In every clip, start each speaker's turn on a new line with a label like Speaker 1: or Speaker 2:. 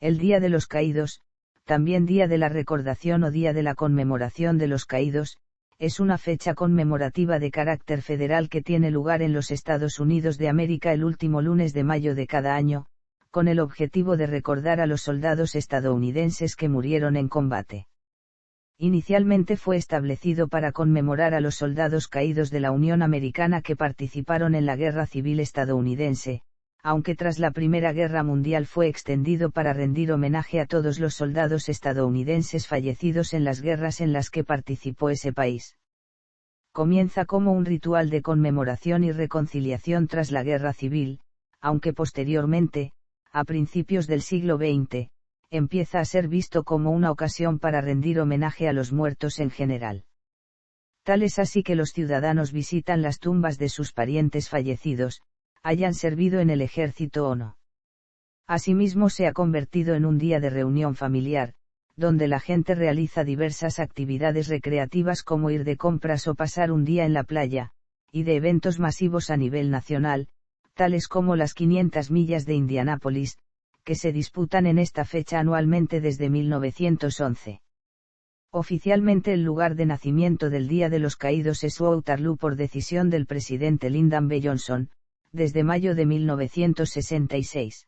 Speaker 1: El Día de los Caídos, también Día de la Recordación o Día de la Conmemoración de los Caídos, es una fecha conmemorativa de carácter federal que tiene lugar en los Estados Unidos de América el último lunes de mayo de cada año, con el objetivo de recordar a los soldados estadounidenses que murieron en combate. Inicialmente fue establecido para conmemorar a los soldados caídos de la Unión Americana que participaron en la Guerra Civil estadounidense, aunque tras la Primera Guerra Mundial fue extendido para rendir homenaje a todos los soldados estadounidenses fallecidos en las guerras en las que participó ese país. Comienza como un ritual de conmemoración y reconciliación tras la Guerra Civil, aunque posteriormente, a principios del siglo XX, empieza a ser visto como una ocasión para rendir homenaje a los muertos en general. Tal es así que los ciudadanos visitan las tumbas de sus parientes fallecidos, hayan servido en el ejército o no. Asimismo se ha convertido en un día de reunión familiar, donde la gente realiza diversas actividades recreativas como ir de compras o pasar un día en la playa, y de eventos masivos a nivel nacional, tales como las 500 millas de Indianápolis, que se disputan en esta fecha anualmente desde 1911. Oficialmente el lugar de nacimiento del Día de los Caídos es Waterloo por decisión del presidente Lyndon B. Johnson, desde mayo de 1966.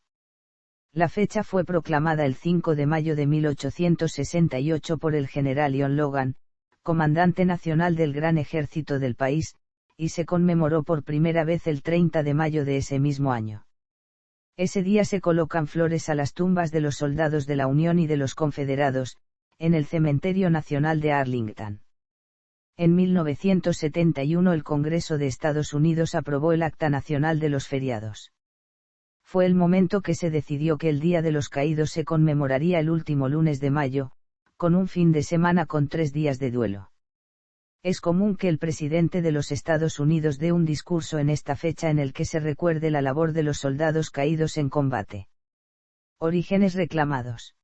Speaker 1: La fecha fue proclamada el 5 de mayo de 1868 por el general John Logan, comandante nacional del Gran Ejército del país, y se conmemoró por primera vez el 30 de mayo de ese mismo año. Ese día se colocan flores a las tumbas de los soldados de la Unión y de los Confederados, en el Cementerio Nacional de Arlington. En 1971 el Congreso de Estados Unidos aprobó el Acta Nacional de los Feriados. Fue el momento que se decidió que el Día de los Caídos se conmemoraría el último lunes de mayo, con un fin de semana con 3 días de duelo. Es común que el presidente de los Estados Unidos dé un discurso en esta fecha en el que se recuerde la labor de los soldados caídos en combate. Orígenes reclamados.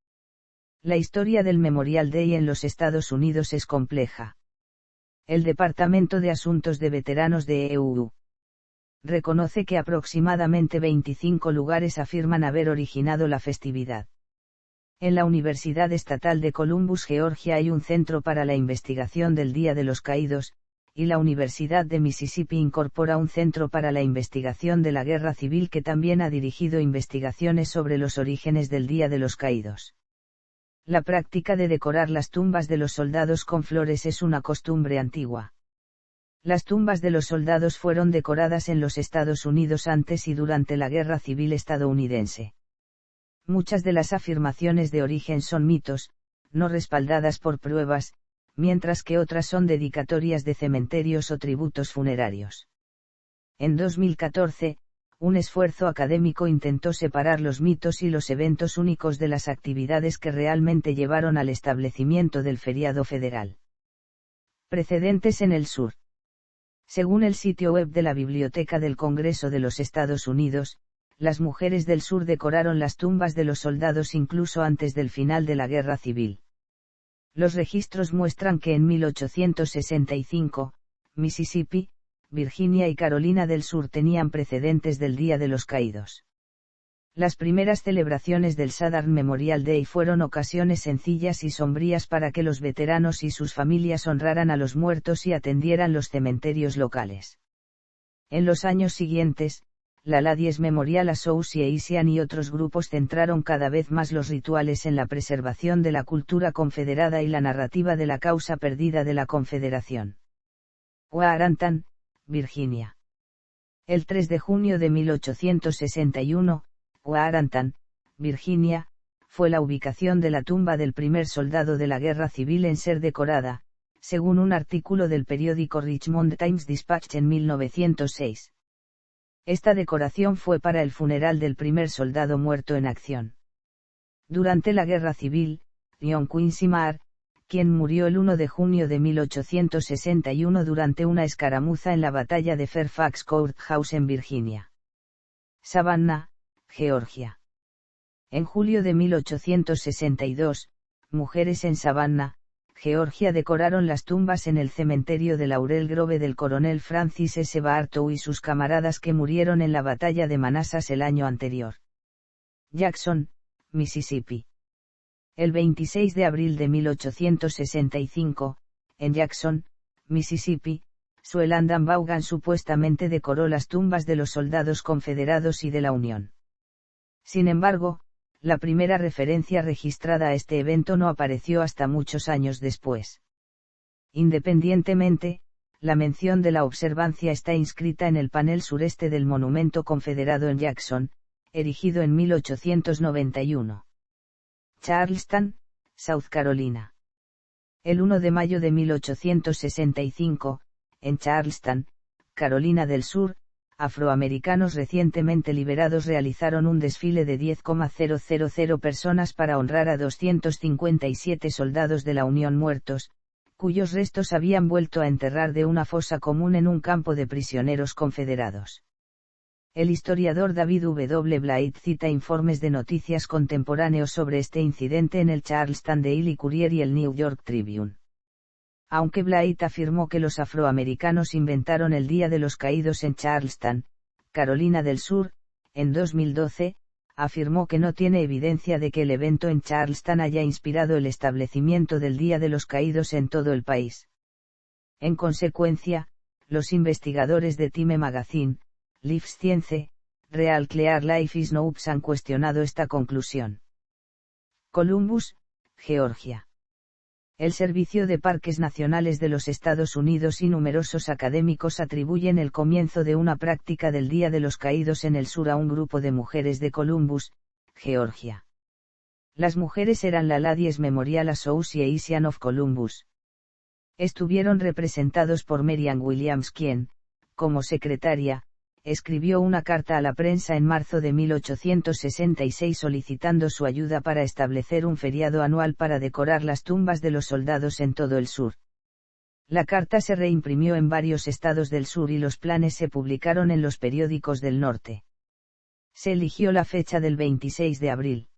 Speaker 1: La historia del Memorial Day en los Estados Unidos es compleja. El Departamento de Asuntos de Veteranos de EU reconoce que aproximadamente 25 lugares afirman haber originado la festividad. En la Universidad Estatal de Columbus, Georgia, hay un centro para la investigación del Día de los Caídos, y la Universidad de Mississippi incorpora un centro para la investigación de la Guerra Civil que también ha dirigido investigaciones sobre los orígenes del Día de los Caídos. La práctica de decorar las tumbas de los soldados con flores es una costumbre antigua. Las tumbas de los soldados fueron decoradas en los Estados Unidos antes y durante la Guerra Civil estadounidense. Muchas de las afirmaciones de origen son mitos, no respaldadas por pruebas, mientras que otras son dedicatorias de cementerios o tributos funerarios. En 2014, un esfuerzo académico intentó separar los mitos y los eventos únicos de las actividades que realmente llevaron al establecimiento del feriado federal. Precedentes en el sur. Según el sitio web de la Biblioteca del Congreso de los Estados Unidos, las mujeres del sur decoraron las tumbas de los soldados incluso antes del final de la Guerra Civil. Los registros muestran que en 1865, Mississippi, Virginia y Carolina del Sur tenían precedentes del Día de los Caídos. Las primeras celebraciones del Southern Memorial Day fueron ocasiones sencillas y sombrías para que los veteranos y sus familias honraran a los muertos y atendieran los cementerios locales. En los años siguientes, la Ladies Memorial Association y otros grupos centraron cada vez más los rituales en la preservación de la cultura confederada y la narrativa de la causa perdida de la Confederación. Warrenton, Virginia. El 3 de junio de 1861, Warrenton, Virginia, fue la ubicación de la tumba del primer soldado de la Guerra Civil en ser decorada, según un artículo del periódico Richmond Times-Dispatch en 1906. Esta decoración fue para el funeral del primer soldado muerto en acción. Durante la Guerra Civil, John Quincy Meagher, quien murió el 1 de junio de 1861 durante una escaramuza en la batalla de Fairfax Courthouse en Virginia. Savannah, Georgia. En julio de 1862, mujeres en Savannah, Georgia decoraron las tumbas en el cementerio de Laurel Grove del coronel Francis S. Bartow y sus camaradas que murieron en la batalla de Manassas el año anterior. Jackson, Mississippi. El 26 de abril de 1865, en Jackson, Mississippi, Suelandam Vaughan supuestamente decoró las tumbas de los soldados confederados y de la Unión. Sin embargo, la primera referencia registrada a este evento no apareció hasta muchos años después. Independientemente, la mención de la observancia está inscrita en el panel sureste del monumento confederado en Jackson, erigido en 1891. Charleston, South Carolina. El 1 de mayo de 1865, en Charleston, Carolina del Sur, afroamericanos recientemente liberados realizaron un desfile de 10,000 personas para honrar a 257 soldados de la Unión muertos, cuyos restos habían vuelto a enterrar de una fosa común en un campo de prisioneros confederados. El historiador David W. Blight cita informes de noticias contemporáneos sobre este incidente en el Charleston Daily Courier y el New York Tribune. Aunque Blight afirmó que los afroamericanos inventaron el Día de los Caídos en Charleston, Carolina del Sur, en 2012, afirmó que no tiene evidencia de que el evento en Charleston haya inspirado el establecimiento del Día de los Caídos en todo el país. En consecuencia, los investigadores de Time Magazine, Life Science, Real Clear Life is Noobs han cuestionado esta conclusión. Columbus, Georgia. El Servicio de Parques Nacionales de los Estados Unidos y numerosos académicos atribuyen el comienzo de una práctica del Día de los Caídos en el sur a un grupo de mujeres de Columbus, Georgia. Las mujeres eran la Ladies Memorial Association of Columbus. Estuvieron representados por Marianne Williams quien, como secretaria, escribió una carta a la prensa en marzo de 1866 solicitando su ayuda para establecer un feriado anual para decorar las tumbas de los soldados en todo el sur. La carta se reimprimió en varios estados del sur y los planes se publicaron en los periódicos del norte. Se eligió la fecha del 26 de abril.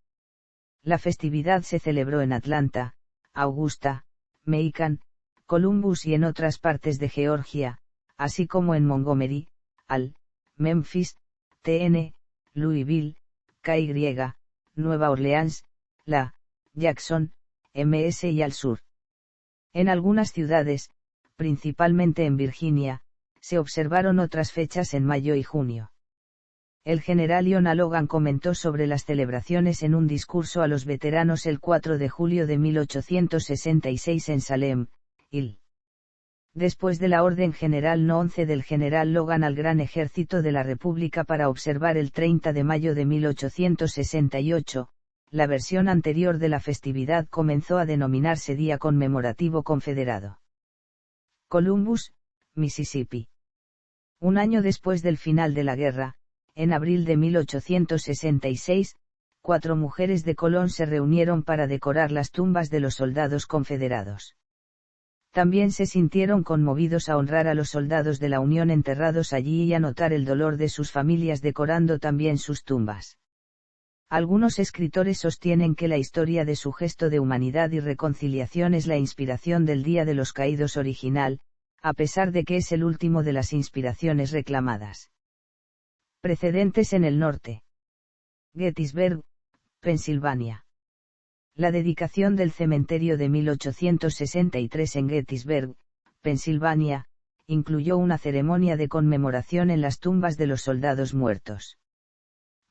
Speaker 1: La festividad se celebró en Atlanta, Augusta, Macon, Columbus y en otras partes de Georgia, así como en Montgomery, Memphis, TN, Louisville, KY, Nueva Orleans, Jackson, MS y al sur. En algunas ciudades, principalmente en Virginia, se observaron otras fechas en mayo y junio. El general Iona Logan comentó sobre las celebraciones en un discurso a los veteranos el 4 de julio de 1866 en Salem, Hill. Después de la Orden General No. 11 del general Logan al Gran Ejército de la República para observar el 30 de mayo de 1868, la versión anterior de la festividad comenzó a denominarse Día Conmemorativo Confederado. Columbus, Mississippi. Un año después del final de la guerra, en abril de 1866, 4 mujeres de Colón se reunieron para decorar las tumbas de los soldados confederados. También se sintieron conmovidos a honrar a los soldados de la Unión enterrados allí y a notar el dolor de sus familias decorando también sus tumbas. Algunos escritores sostienen que la historia de su gesto de humanidad y reconciliación es la inspiración del Día de los Caídos original, a pesar de que es el último de las inspiraciones reclamadas. Precedentes en el norte. Gettysburg, Pensilvania. La dedicación del cementerio de 1863 en Gettysburg, Pensilvania, incluyó una ceremonia de conmemoración en las tumbas de los soldados muertos.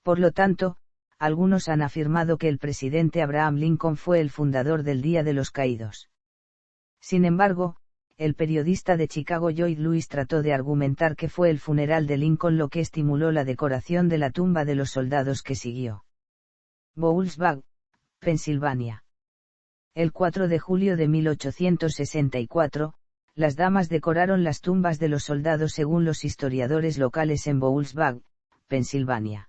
Speaker 1: Por lo tanto, algunos han afirmado que el presidente Abraham Lincoln fue el fundador del Día de los Caídos. Sin embargo, el periodista de Chicago Lloyd Lewis trató de argumentar que fue el funeral de Lincoln lo que estimuló la decoración de la tumba de los soldados que siguió. Bowlesburg, Pensilvania. El 4 de julio de 1864, las damas decoraron las tumbas de los soldados según los historiadores locales en Bowlesburg, Pensilvania.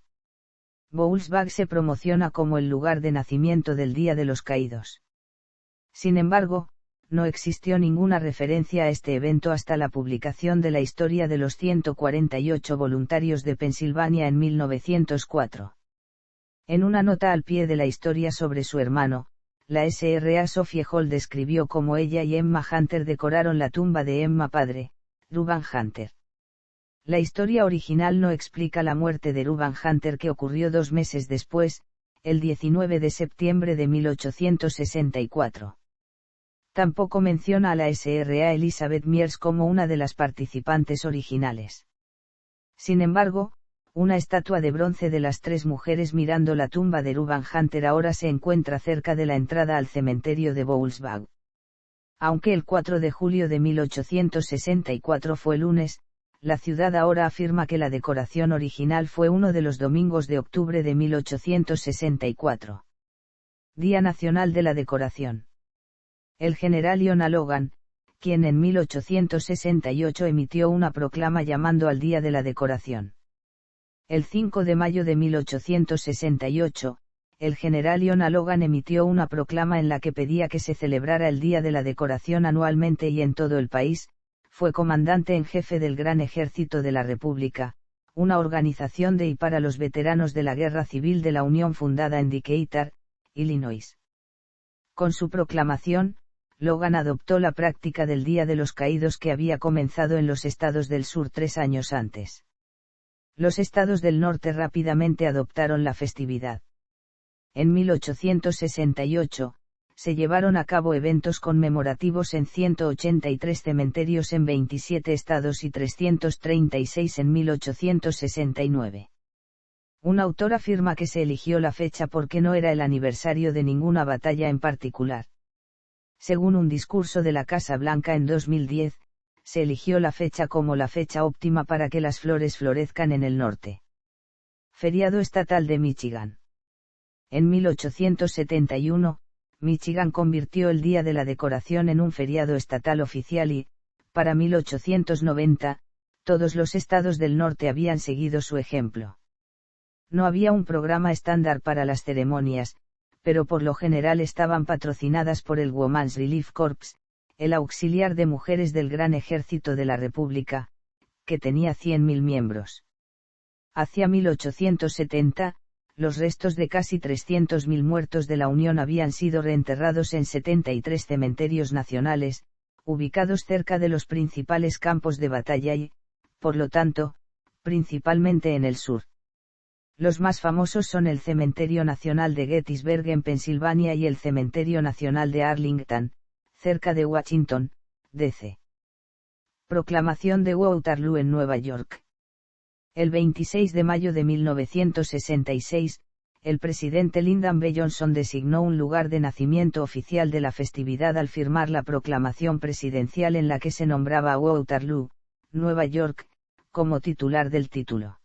Speaker 1: Bowlesburg se promociona como el lugar de nacimiento del Día de los Caídos. Sin embargo, no existió ninguna referencia a este evento hasta la publicación de la historia de los 148 voluntarios de Pensilvania en 1904. En una nota al pie de la historia sobre su hermano, la SRA Sophie Hall describió cómo ella y Emma Hunter decoraron la tumba de Emma padre, Reuben Hunter. La historia original no explica la muerte de Reuben Hunter que ocurrió 2 meses después, el 19 de septiembre de 1864. Tampoco menciona a la Sra. Elizabeth Mears como una de las participantes originales. Sin embargo, una estatua de bronce de las tres mujeres mirando la tumba de Reuben Hunter ahora se encuentra cerca de la entrada al cementerio de Bowlesbaugh. Aunque el 4 de julio de 1864 fue lunes, la ciudad ahora afirma que la decoración original fue uno de los domingos de octubre de 1864. Día Nacional de la Decoración. El general John Logan, quien en 1868 emitió una proclama llamando al Día de la Decoración. El 5 de mayo de 1868, el general John Logan emitió una proclama en la que pedía que se celebrara el Día de la Decoración anualmente y en todo el país. Fue comandante en jefe del Gran Ejército de la República, una organización de y para los veteranos de la Guerra Civil de la Unión fundada en Decatur, Illinois. Con su proclamación, Logan adoptó la práctica del Día de los Caídos que había comenzado en los estados del sur 3 años antes. Los estados del norte rápidamente adoptaron la festividad. En 1868, se llevaron a cabo eventos conmemorativos en 183 cementerios en 27 estados y 336 en 1869. Un autor afirma que se eligió la fecha porque no era el aniversario de ninguna batalla en particular. Según un discurso de la Casa Blanca en 2010, se eligió la fecha como la fecha óptima para que las flores florezcan en el norte. Feriado estatal de Michigan. En 1871, Michigan convirtió el Día de la Decoración en un feriado estatal oficial y, para 1890, todos los estados del norte habían seguido su ejemplo. No había un programa estándar para las ceremonias, pero por lo general estaban patrocinadas por el Women's Relief Corps, el auxiliar de mujeres del Gran Ejército de la República, que tenía 100.000 miembros. Hacia 1870, los restos de casi 300.000 muertos de la Unión habían sido reenterrados en 73 cementerios nacionales, ubicados cerca de los principales campos de batalla y, por lo tanto, principalmente en el sur. Los más famosos son el Cementerio Nacional de Gettysburg en Pensilvania y el Cementerio Nacional de Arlington, cerca de Washington, D.C. Proclamación de Waterloo en Nueva York. El 26 de mayo de 1966, el presidente Lyndon B. Johnson designó un lugar de nacimiento oficial de la festividad al firmar la proclamación presidencial en la que se nombraba a Waterloo, Nueva York, como titular del título.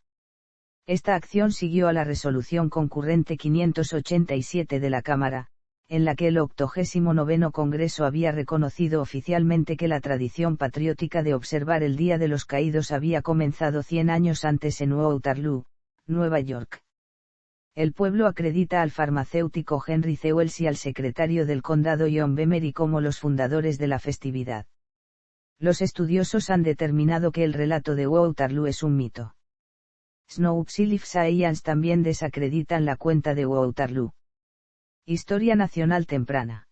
Speaker 1: Esta acción siguió a la resolución concurrente 587 de la Cámara, en la que el 89º Congreso había reconocido oficialmente que la tradición patriótica de observar el Día de los Caídos había comenzado 100 años antes en Waterloo, Nueva York. El pueblo acredita al farmacéutico Henry C. Wells y al secretario del condado John B. Mery como los fundadores de la festividad. Los estudiosos han determinado que el relato de Waterloo es un mito. Snopes Science también desacreditan la cuenta de Waterloo. Historia nacional temprana.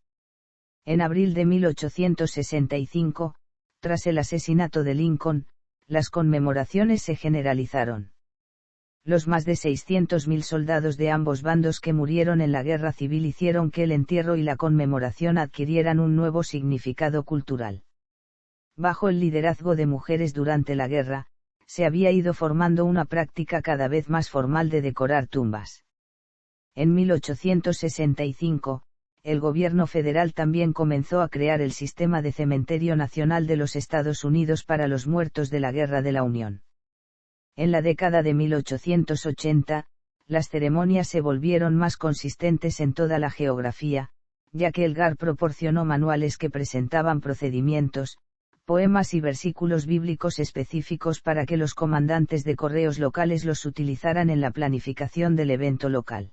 Speaker 1: En abril de 1865, tras el asesinato de Lincoln, las conmemoraciones se generalizaron. Los más de 600.000 soldados de ambos bandos que murieron en la guerra civil hicieron que el entierro y la conmemoración adquirieran un nuevo significado cultural. Bajo el liderazgo de mujeres durante la guerra, se había ido formando una práctica cada vez más formal de decorar tumbas. En 1865, el gobierno federal también comenzó a crear el Sistema de Cementerio Nacional de los Estados Unidos para los muertos de la Guerra de la Unión. En la década de 1880, las ceremonias se volvieron más consistentes en toda la geografía, ya que el GAR proporcionó manuales que presentaban procedimientos, poemas y versículos bíblicos específicos para que los comandantes de correos locales los utilizaran en la planificación del evento local.